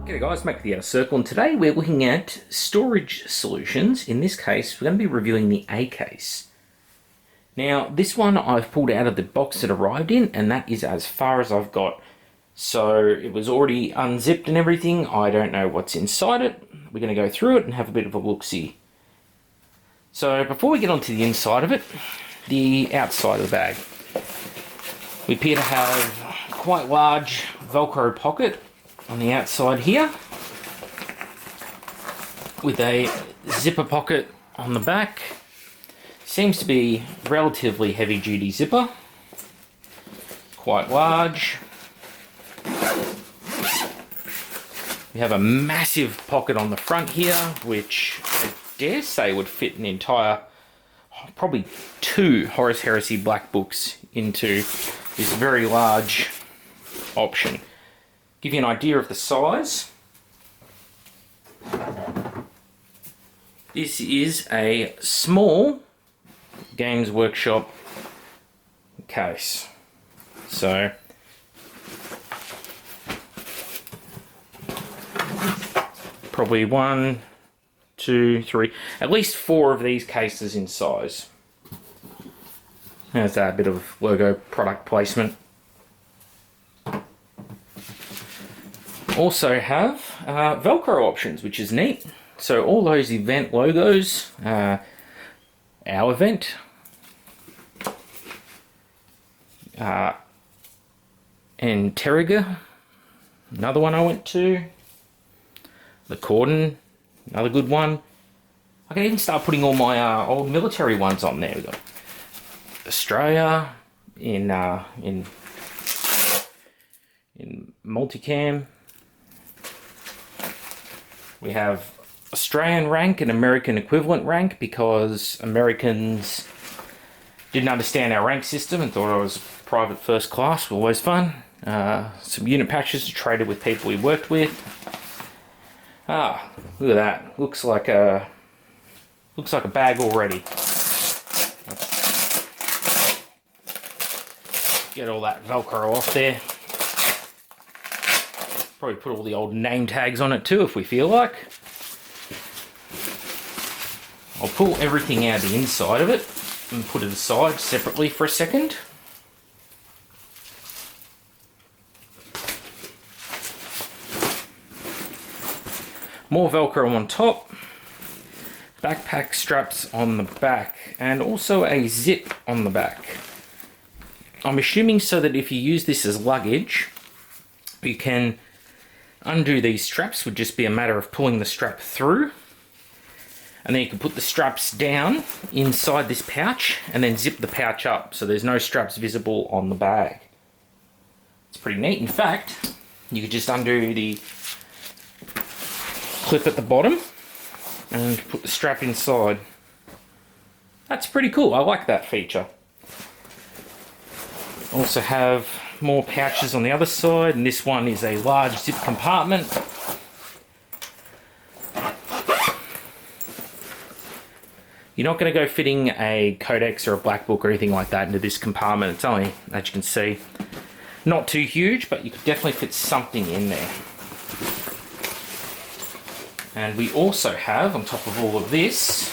G'day guys, Make the Outer Circle, and today we're looking at storage solutions. In this case, we're going to be reviewing the A case. Now, this one I've pulled out of the box it arrived in, and that is as far as I've got. So it was already unzipped and everything. I don't know what's inside it. We're going to go through it and have a bit of a look-see. So before we get onto the inside of it, the outside of the bag. We appear to have quite large Velcro pocket on the outside here, with a zipper pocket on the back. Seems to be relatively heavy duty zipper, quite large. We have a massive pocket on the front here, which I dare say would fit an entire, probably 2 Horus Heresy black books into this very large option. Give you an idea of the size. This is a small Games Workshop case. So probably 1, 2, 3, at least 4 of these cases in size. There's that bit of logo product placement. Also have Velcro options, which is neat. So all those event logos, our event, and Terriger, another one I went to, the Cordon, another good one. I can even start putting all my old military ones on there. We've got Australia in multicam. We have Australian rank and American equivalent rank, because Americans didn't understand our rank system and thought I was private first class. Always fun. Some unit patches traded with people we worked with. Look at that. Looks like a bag already. Get all that Velcro off there. Probably put all the old name tags on it too if we feel like. I'll pull everything out of the inside of it and put it aside separately for a second. More Velcro on top. Backpack straps on the back, and also a zip on the back. I'm assuming so that if you use this as luggage, you can undo these straps. Would just be a matter of pulling the strap through, and then you can put the straps down inside this pouch and then zip the pouch up so there's no straps visible on the bag. It's pretty neat. In fact, you could just undo the clip at the bottom and put the strap inside. That's pretty cool. I like that feature. Also have more pouches on the other side, and this one is a large zip compartment. You're not going to go fitting a codex or a black book or anything like that into this compartment. It's only, as you can see, not too huge, but you could definitely fit something in there. And we also have, on top of all of this,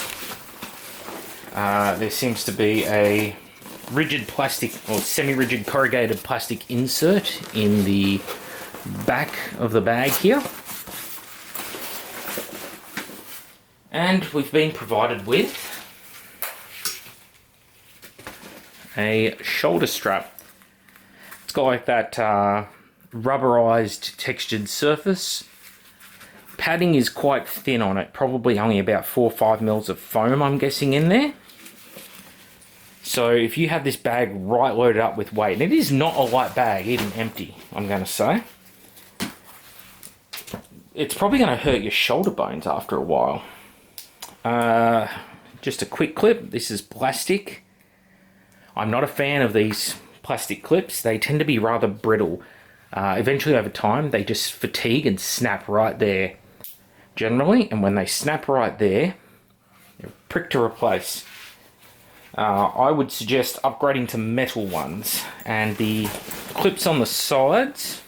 there seems to be a rigid plastic or semi-rigid corrugated plastic insert in the back of the bag here. And we've been provided with a shoulder strap. It's got like that rubberized textured surface. Padding is quite thin on it, probably only about 4 or 5 mils of foam, I'm guessing, in there. So if you have this bag right loaded up with weight, and it is not a light bag, even empty, I'm going to say, it's probably going to hurt your shoulder bones after a while. Just a quick clip. This is plastic. I'm not a fan of these plastic clips. They tend to be rather brittle. Eventually, over time, they just fatigue and snap right there, generally. And when they snap right there, they're a prick to replace. I would suggest upgrading to metal ones, and the clips on the sides,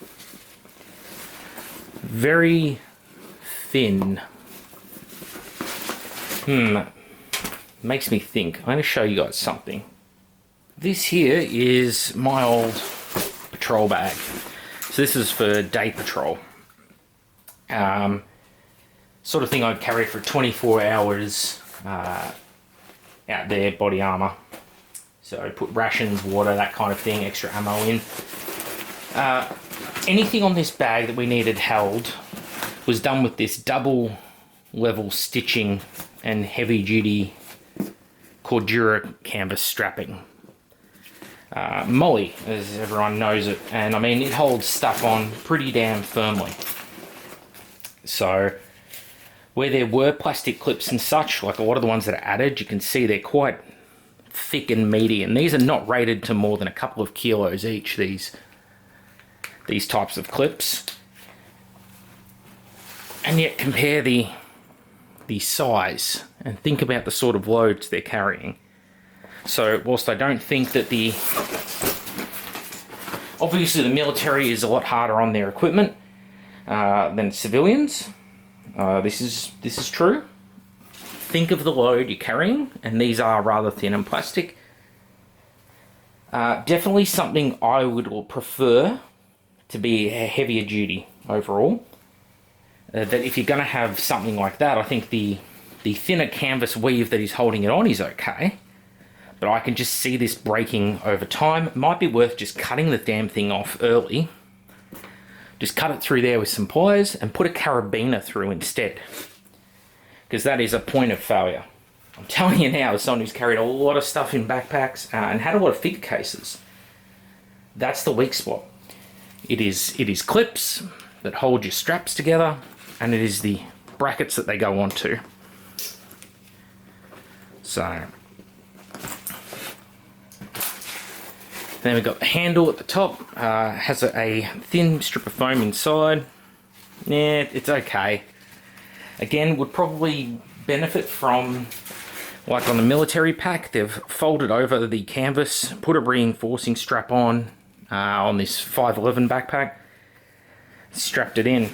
very thin. Makes me think. I'm going to show you guys something. This here is my old patrol bag. So this is for day patrol. Sort of thing I'd carry for 24 hours out there, body armor. So put rations, water, that kind of thing, extra ammo in. Anything on this bag that we needed held was done with this double level stitching and heavy duty Cordura canvas strapping. Molly, as everyone knows it, and I mean it holds stuff on pretty damn firmly. So where there were plastic clips and such, like a lot of the ones that are added, you can see they're quite thick and meaty, and these are not rated to more than a couple of kilos each, these types of clips. And yet compare the size and think about the sort of loads they're carrying. So whilst I don't think that obviously the military is a lot harder on their equipment than civilians, this is true. Think of the load you're carrying, and these are rather thin and plastic. Definitely something I would prefer to be a heavier duty overall. That if you're going to have something like that, I think the thinner canvas weave that he's holding it on is okay. But I can just see this breaking over time. It might be worth just cutting the damn thing off early. Just cut it through there with some pliers and put a carabiner through instead. Because that is a point of failure. I'm telling you now, as someone who's carried a lot of stuff in backpacks and had a lot of figure cases, that's the weak spot. It is clips that hold your straps together, and it is the brackets that they go onto. So then we've got the handle at the top, has a thin strip of foam inside. Yeah, it's okay. Again, would probably benefit from, like on the military pack, they've folded over the canvas, put a reinforcing strap on this 511 backpack, strapped it in.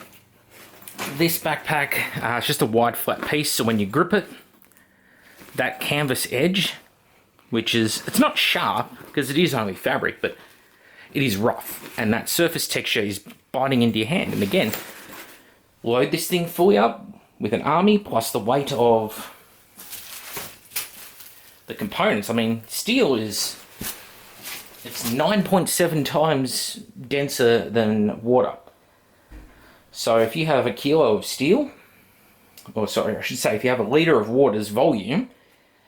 This backpack, it's just a wide flat piece, so when you grip it, that canvas edge, which is, it's not sharp because it is only fabric, but it is rough, and that surface texture is biting into your hand. And again, load this thing fully up with an army plus the weight of the components. I mean, steel it's 9.7 times denser than water. So if you have a kilo of steel, or sorry, I should say, if you have a litre of water's volume,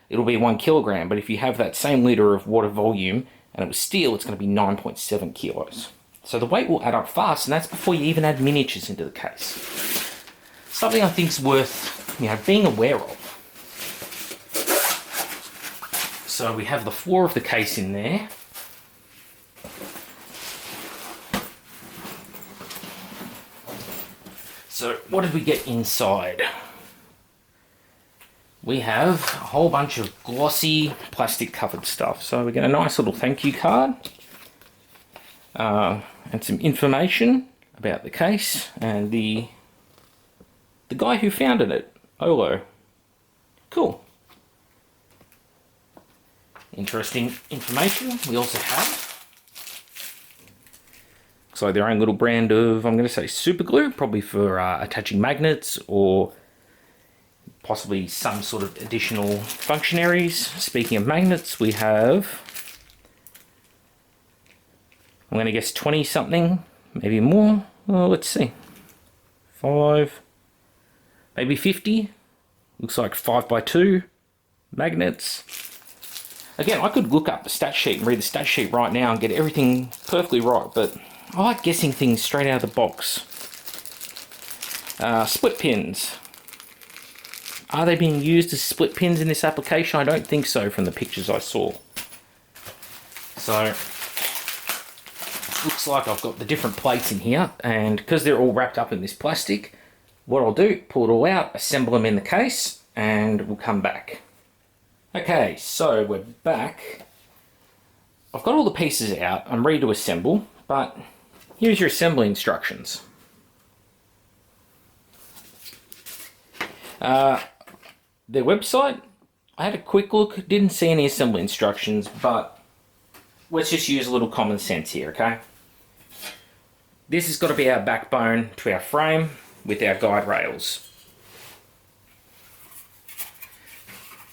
it'll be 1 kilogram. But if you have that same litre of water volume and it was steel, it's going to be 9.7 kilos. So the weight will add up fast, and that's before you even add miniatures into the case. Something I think is worth, being aware of. So we have the floor of the case in there. So what did we get inside? We have a whole bunch of glossy plastic covered stuff. So we get a nice little thank you card and some information about the case and the guy who founded it, Olo. Cool. Interesting information. We also have, looks like their own little brand of, I'm going to say super glue, probably for attaching magnets or possibly some sort of additional functionaries. Speaking of magnets, we have, I'm going to guess 20 something, maybe more. Well, let's see. 5, maybe 50. Looks like 5x2 magnets. Again, I could look up the stat sheet and read the stat sheet right now and get everything perfectly right, but I like guessing things straight out of the box. Split pins. Are they being used as split pins in this application? I don't think so from the pictures I saw. So, looks like I've got the different plates in here, and because they're all wrapped up in this plastic, what I'll do, pull it all out, assemble them in the case, and we'll come back. Okay, so we're back. I've got all the pieces out, I'm ready to assemble, but here's your assembly instructions. Their website, I had a quick look, didn't see any assembly instructions, but let's just use a little common sense here, okay? This has got to be our backbone to our frame with our guide rails.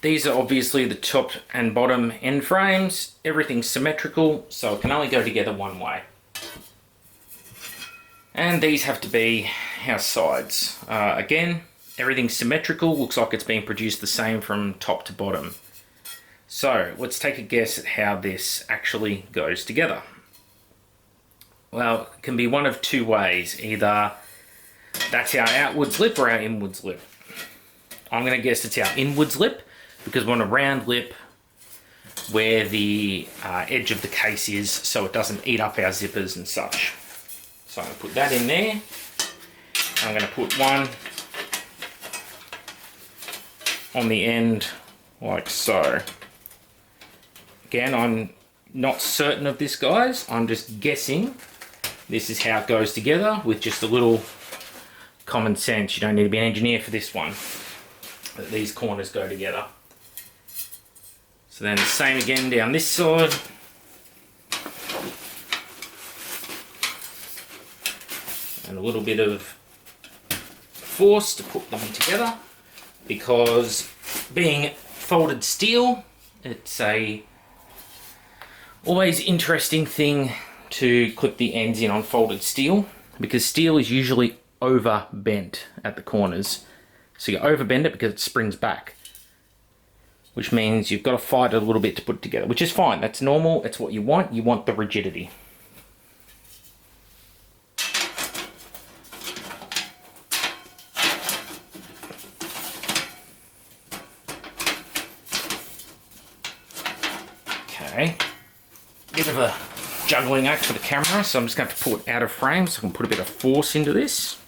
These are obviously the top and bottom end frames. Everything's symmetrical, so it can only go together one way. And these have to be our sides. Again, everything's symmetrical, looks like it's being produced the same from top to bottom. So let's take a guess at how this actually goes together. Well, it can be one of two ways. Either that's our outwards lip or our inwards lip. I'm going to guess it's our inwards lip, because we want a round lip where the edge of the case is, so it doesn't eat up our zippers and such. So I'm going to put that in there. I'm going to put one on the end like so. Again, I'm not certain of this, guys. I'm just guessing this is how it goes together with just a little common sense. You don't need to be an engineer for this one, that these corners go together. So then the same again down this side. And a little bit of force to put them together, because being folded steel, it's a always interesting thing to clip the ends in on folded steel, because steel is usually over bent at the corners. So you over bend it because it springs back, which means you've got to fight it a little bit to put it together, which is fine. That's normal. It's what you want. You want the rigidity. Okay. Bit of a juggling act for the camera, so I'm just going to have to pull it out of frame so I can put a bit of force into this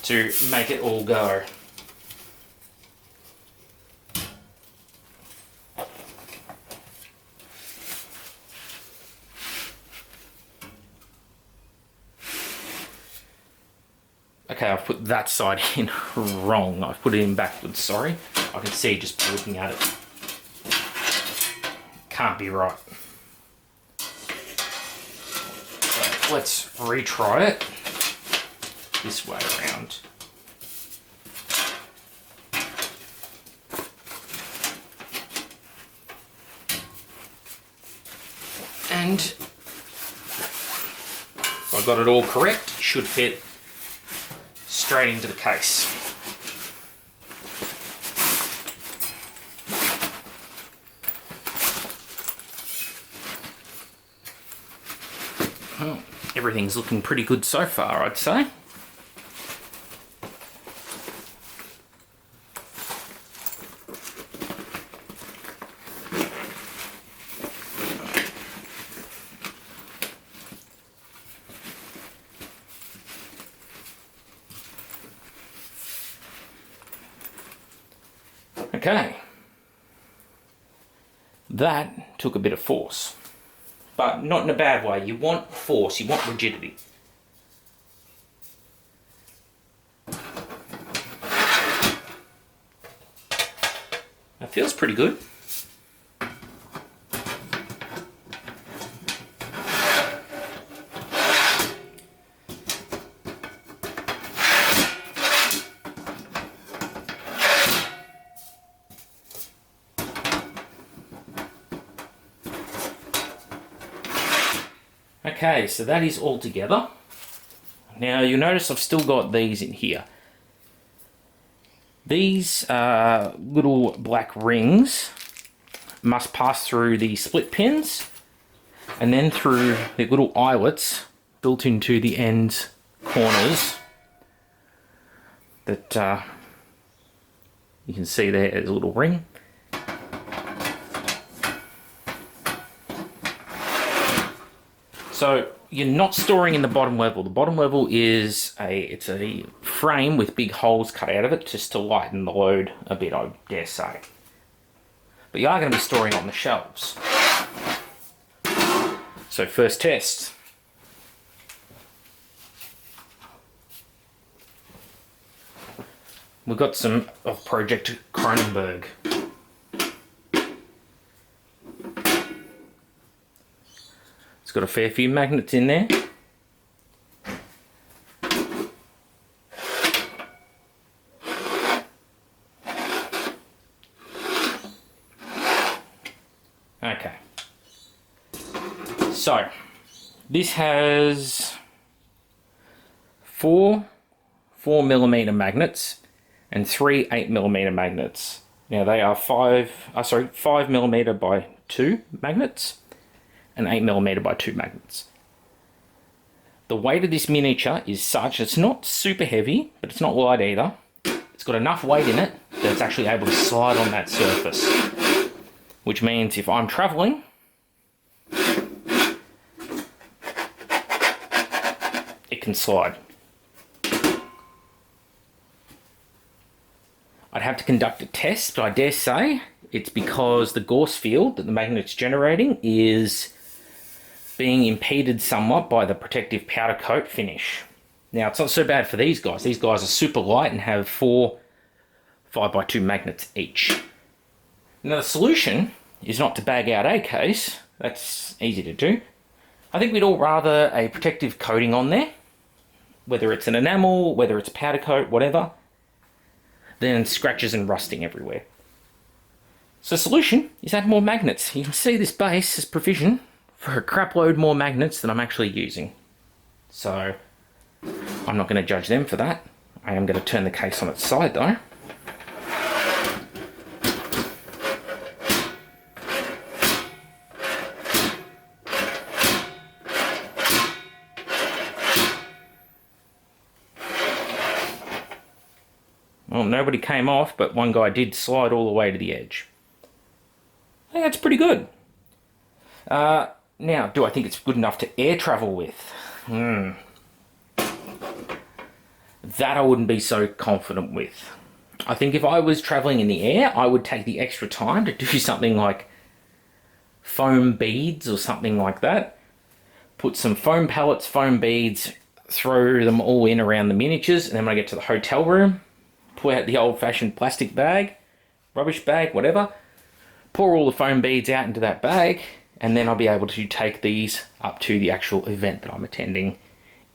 to make it all go. Okay, I've put that side in wrong. I've put it in backwards, sorry. I can see just by looking at it. Can't be right. So let's retry it this way around. And if I got it all correct, it should fit straight into the case. Well, everything's looking pretty good so far, I'd say. Okay, that took a bit of force, but not in a bad way. You want force, you want rigidity. That feels pretty good. Okay, so that is all together. Now you'll notice I've still got these in here. These little black rings must pass through the split pins and then through the little eyelets built into the end corners that you can see there's a little ring. So you're not storing in the bottom level. The bottom level is it's a frame with big holes cut out of it just to lighten the load a bit, I dare say. But you are going to be storing on the shelves. So first test. we've got some of Project Cronenberg. It's got a fair few magnets in there. Okay. So, this has four 4mm magnets and three 8mm magnets. Now they are 5mm by 2 magnets and 8mm by 2 magnets. The weight of this miniature is such, it's not super heavy, but it's not light either. It's got enough weight in it that it's actually able to slide on that surface. Which means if I'm traveling, it can slide. I'd have to conduct a test, but I dare say it's because the Gauss field that the magnet's generating is being impeded somewhat by the protective powder coat finish. Now, it's not so bad for these guys. These guys are super light and have 4 5x2 magnets each. Now, the solution is not to bag out a case. That's easy to do. I think we'd all rather a protective coating on there, whether it's an enamel, whether it's a powder coat, whatever, than scratches and rusting everywhere. So the solution is add more magnets. You can see this base is provision for a crap load more magnets than I'm actually using. So I'm not going to judge them for that. I am going to turn the case on its side though. Well, nobody came off, but one guy did slide all the way to the edge. I think that's pretty good. Now, do I think it's good enough to air travel with? That I wouldn't be so confident with. I think if I was traveling in the air, I would take the extra time to do something like foam beads or something like that. Put some foam pellets, foam beads, throw them all in around the miniatures, and then when I get to the hotel room, pull out the old-fashioned plastic bag, rubbish bag, whatever, pour all the foam beads out into that bag, and then I'll be able to take these up to the actual event that I'm attending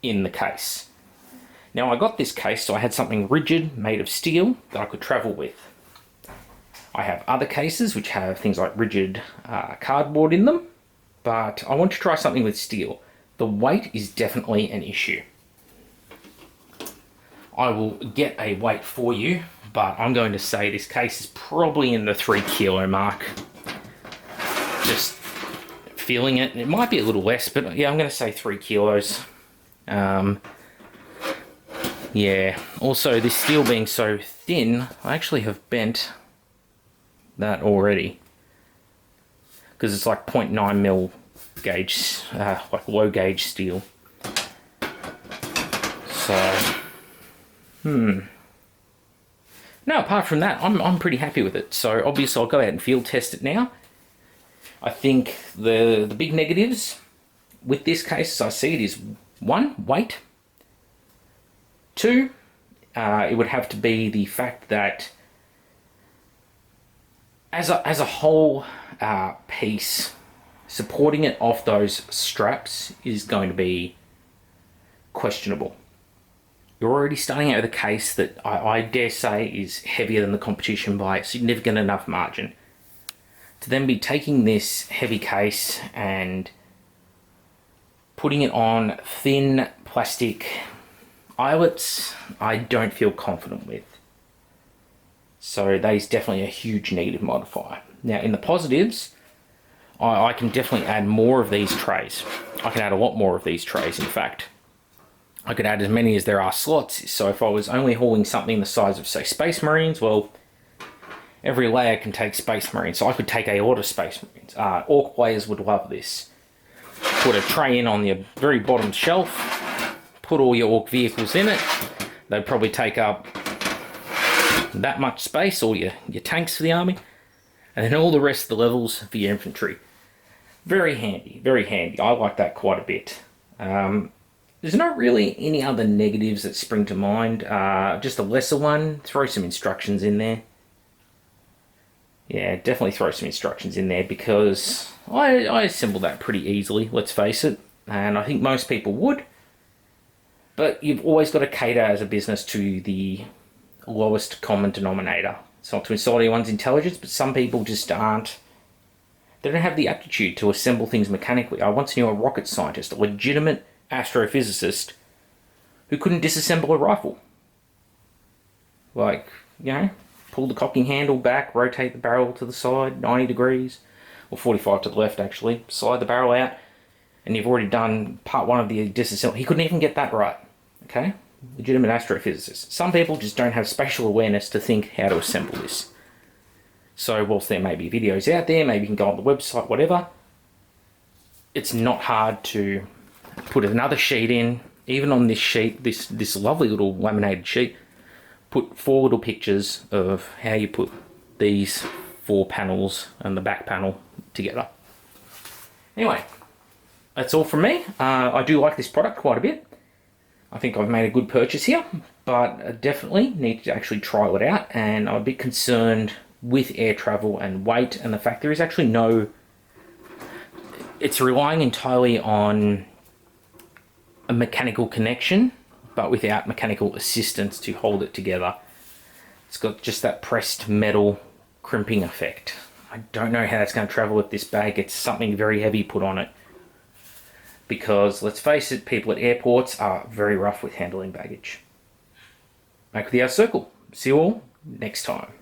in the case. Now, I got this case so I had something rigid made of steel that I could travel with. I have other cases which have things like rigid cardboard in them, but I want to try something with steel. The weight is definitely an issue. I will get a weight for you, but I'm going to say this case is probably in the 3 kilo mark. Just feeling it. It might be a little less, but yeah, I'm going to say 3 kilos. Yeah, also this steel being so thin, I actually have bent that already. Because it's like 0.9mm gauge, like low gauge steel. So, no, apart from that, I'm pretty happy with it. So obviously I'll go out and field test it now. I think the big negatives with this case, as I see it, is 1, weight. 2, it would have to be the fact that as a whole piece, supporting it off those straps is going to be questionable. You're already starting out with a case that I dare say is heavier than the competition by a significant enough margin. To then be taking this heavy case and putting it on thin plastic eyelets, I don't feel confident with. So that is definitely a huge negative modifier. Now in the positives, I can definitely add more of these trays. I can add a lot more of these trays, in fact. I could add as many as there are slots, so if I was only hauling something the size of, say, Space Marines, well, every layer can take Space Marines, so I could take a lot of Space Marines. Orc players would love this. Put a tray in on the very bottom shelf, put all your Orc vehicles in it, they'd probably take up that much space, all your tanks for the army, and then all the rest of the levels for your infantry. Very handy, very handy. I like that quite a bit. There's not really any other negatives that spring to mind. Just a lesser one, throw some instructions in there. Yeah, definitely throw some instructions in there because I assembled that pretty easily, let's face it. And I think most people would. But you've always got to cater as a business to the lowest common denominator. It's not to insult anyone's intelligence, but some people just aren't. They don't have the aptitude to assemble things mechanically. I once knew a rocket scientist, a legitimate astrophysicist, who couldn't disassemble a rifle. Like, you know, pull the cocking handle back, rotate the barrel to the side, 90 degrees, or 45 to the left actually, slide the barrel out, and you've already done part one of the disassembly. He couldn't even get that right, okay? Legitimate astrophysicist. Some people just don't have spatial awareness to think how to assemble this. So whilst there may be videos out there, maybe you can go on the website, whatever, it's not hard to put another sheet in. Even on this sheet, this lovely little laminated sheet, put 4 little pictures of how you put these 4 panels and the back panel together. Anyway, that's all from me. I do like this product quite a bit. I think I've made a good purchase here, but I definitely need to actually trial it out, and I'm a bit concerned with air travel and weight and the fact there is actually no... It's relying entirely on a mechanical connection, but without mechanical assistance to hold it together. It's got just that pressed metal crimping effect. I don't know how that's going to travel with this bag. It's something very heavy put on it. Because, let's face it, people at airports are very rough with handling baggage. Back with the Outer Circle. See you all next time.